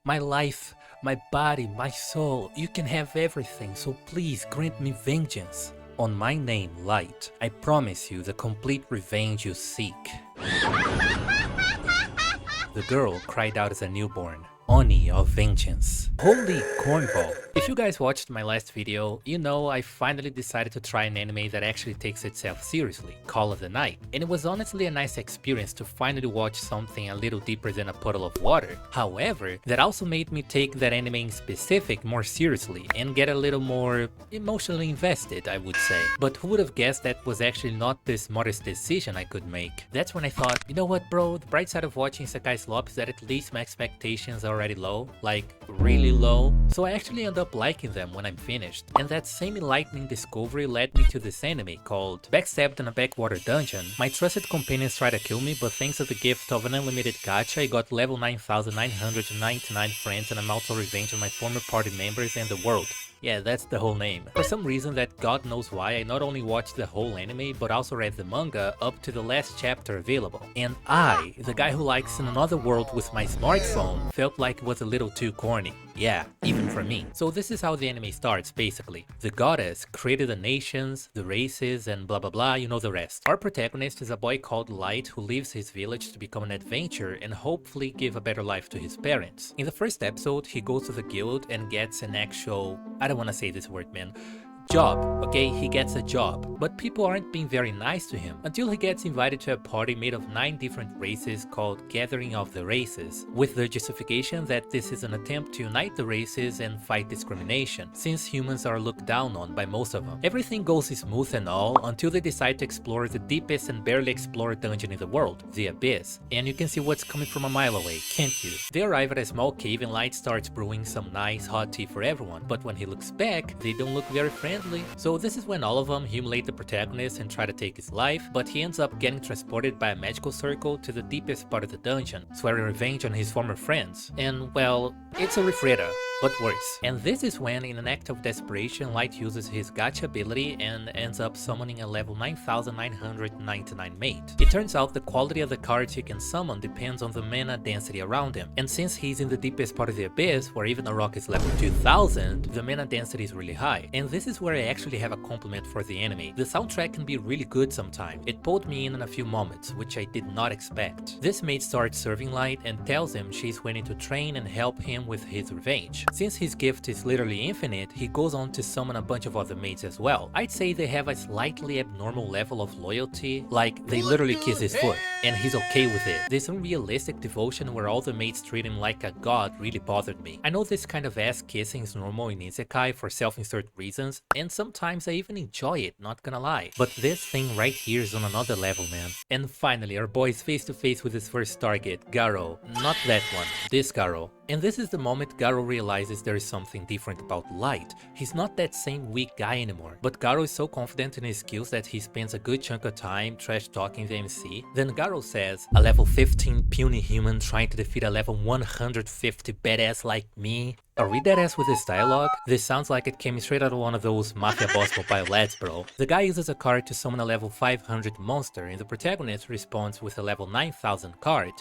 My life, my body, my soul, you can have everything, so please grant me vengeance. On my name, Light, I promise you the complete revenge you seek. The girl cried out as a newborn, Oni of Vengeance. Holy cornball! If you guys watched my last video, you know I finally decided to try an anime that actually takes itself seriously, Call of the Night. And it was honestly a nice experience to finally watch something a little deeper than a puddle of water. However, that also made me take that anime in specific more seriously and get a little more emotionally invested, I would say. But who would have guessed that was actually not the smartest decision I could make? That's when I thought, you know what bro, the bright side of watching Isekai Slop is that at least my expectations are already low, like really low, so I actually end up liking them when I'm finished. And that same enlightening discovery led me to this anime called Backstabbed in a Backwater Dungeon. My trusted companions tried to kill me, but thanks to the gift of an unlimited gacha, I got level 9999 friends and I'm also revenging my former party members and the world. Yeah, that's the whole name. For some reason that God knows why, I not only watched the whole anime, but also read the manga up to the last chapter available. And I, the guy who likes in another world with my smartphone, felt like it was a little too corny. Yeah, even for me. So this is how the anime starts, basically. The goddess created the nations, the races, and blah blah blah, you know the rest. Our protagonist is a boy called Light who leaves his village to become an adventurer and hopefully give a better life to his parents. In the first episode, he goes to the guild and gets an actual, I don't want to say this word, man, job, okay? He gets a job, but people aren't being very nice to him until he gets invited to a party made of 9 different races called Gathering of the Races, with the justification that this is an attempt to unite the races and fight discrimination, since humans are looked down on by most of them. Everything goes smooth and all until they decide to explore the deepest and barely explored dungeon in the world, the Abyss, and you can see what's coming from a mile away, can't you? They arrive at a small cave and Light starts brewing some nice hot tea for everyone, but when he looks back, they don't look very friendly. So this is when all of them humiliate the protagonist and try to take his life, but he ends up getting transported by a magical circle to the deepest part of the dungeon, swearing revenge on his former friends. And well, it's a refrigerator, but worse. And this is when, in an act of desperation, Light uses his gacha ability and ends up summoning a level 9999 maid. It turns out the quality of the cards he can summon depends on the mana density around him, and since he's in the deepest part of the Abyss, where even a rock is level 2000, the mana density is really high. And this is where I actually have a compliment for the anime. The soundtrack can be really good sometimes. It pulled me in a few moments, which I did not expect. This maid starts serving Light and tells him she's willing to train and help him with his revenge. Since his gift is literally infinite, he goes on to summon a bunch of other maids as well. I'd say they have a slightly abnormal level of loyalty, like they literally kiss his foot, and he's okay with it. This unrealistic devotion where all the maids treat him like a god really bothered me. I know this kind of ass kissing is normal in isekai for self-insert reasons, and sometimes I even enjoy it, not gonna lie. But this thing right here is on another level, man. And finally, our boy is face to face with his first target, Garo. Not that one, this Garo. And this is the moment Garo realizes there is something different about Light. He's not that same weak guy anymore, but Garo is so confident in his skills that he spends a good chunk of time trash talking the MC. Then Garo says, a level 15 puny human trying to defeat a level 150 badass like me? Are we deadass with this dialogue? This sounds like it came straight out of one of those Mafia Boss mobile ads, bro. The guy uses a card to summon a level 500 monster, and the protagonist responds with a level 9000 card.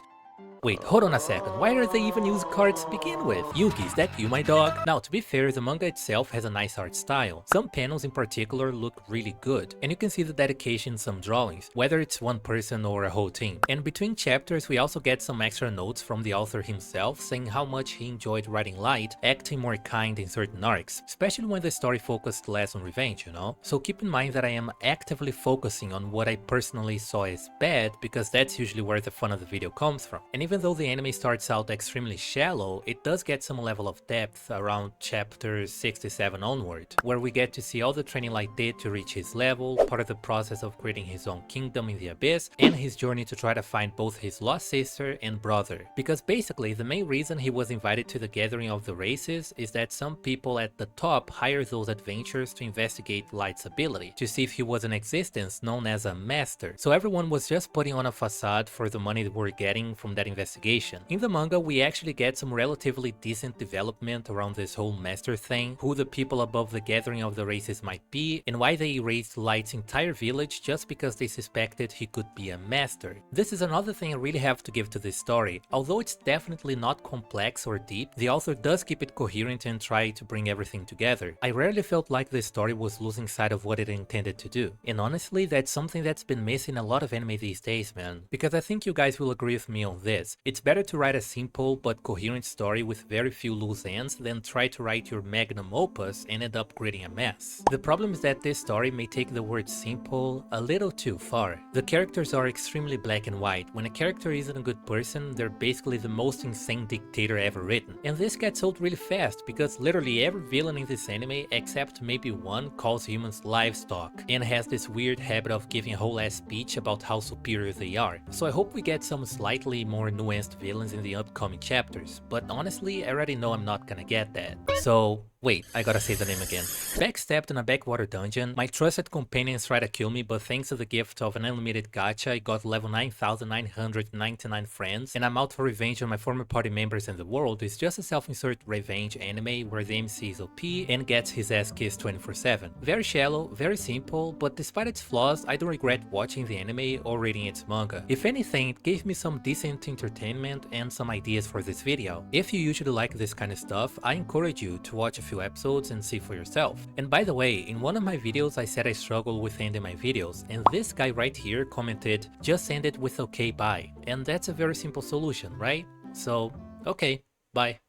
Wait, hold on a second, why are they even use cards to begin with? Yugi, is that you, my dog? Now, to be fair, the manga itself has a nice art style. Some panels in particular look really good, and you can see the dedication in some drawings, whether it's one person or a whole team. And between chapters, we also get some extra notes from the author himself, saying how much he enjoyed writing Light, acting more kind in certain arcs, especially when the story focused less on revenge, you know? So keep in mind that I am actively focusing on what I personally saw as bad, because that's usually where the fun of the video comes from. And even though the anime starts out extremely shallow, it does get some level of depth around chapter 67 onward, where we get to see all the training Light did to reach his level, part of the process of creating his own kingdom in the Abyss, and his journey to try to find both his lost sister and brother. Because basically, the main reason he was invited to the Gathering of the Races is that some people at the top hired those adventurers to investigate Light's ability, to see if he was in existence known as a master. So everyone was just putting on a facade for the money they were getting from that investigation investigation. In the manga, we actually get some relatively decent development around this whole master thing, who the people above the gathering of the races might be, and why they erased Light's entire village just because they suspected he could be a master. This is another thing I really have to give to this story. Although it's definitely not complex or deep, the author does keep it coherent and try to bring everything together. I rarely felt like this story was losing sight of what it intended to do. And honestly, that's something that's been missing a lot of anime these days, man. Because I think you guys will agree with me on this. It's better to write a simple but coherent story with very few loose ends than try to write your magnum opus and end up creating a mess. The problem is that this story may take the word simple a little too far. The characters are extremely black and white. When a character isn't a good person, they're basically the most insane dictator ever written. And this gets old really fast because literally every villain in this anime, except maybe one, calls humans livestock and has this weird habit of giving a whole ass speech about how superior they are. So I hope we get some slightly more nuanced villains in the upcoming chapters, but honestly I already know I'm not gonna get that. So wait, I gotta say the name again. Backstabbed in a backwater dungeon, my trusted companions tried to kill me, but thanks to the gift of an unlimited gacha, I got level 9,999 friends, and I'm out for revenge on my former party members in the world is just a self-insert revenge anime where the MC is OP and gets his ass kissed 24/7. Very shallow, very simple, but despite its flaws, I don't regret watching the anime or reading its manga. If anything, it gave me some decent entertainment and some ideas for this video. If you usually like this kind of stuff, I encourage you to watch a few episodes and see for yourself. And by the way, in one of my videos I said I struggle with ending my videos, and this guy right here commented, just end it with okay bye. And that's a very simple solution, right? So, okay, bye.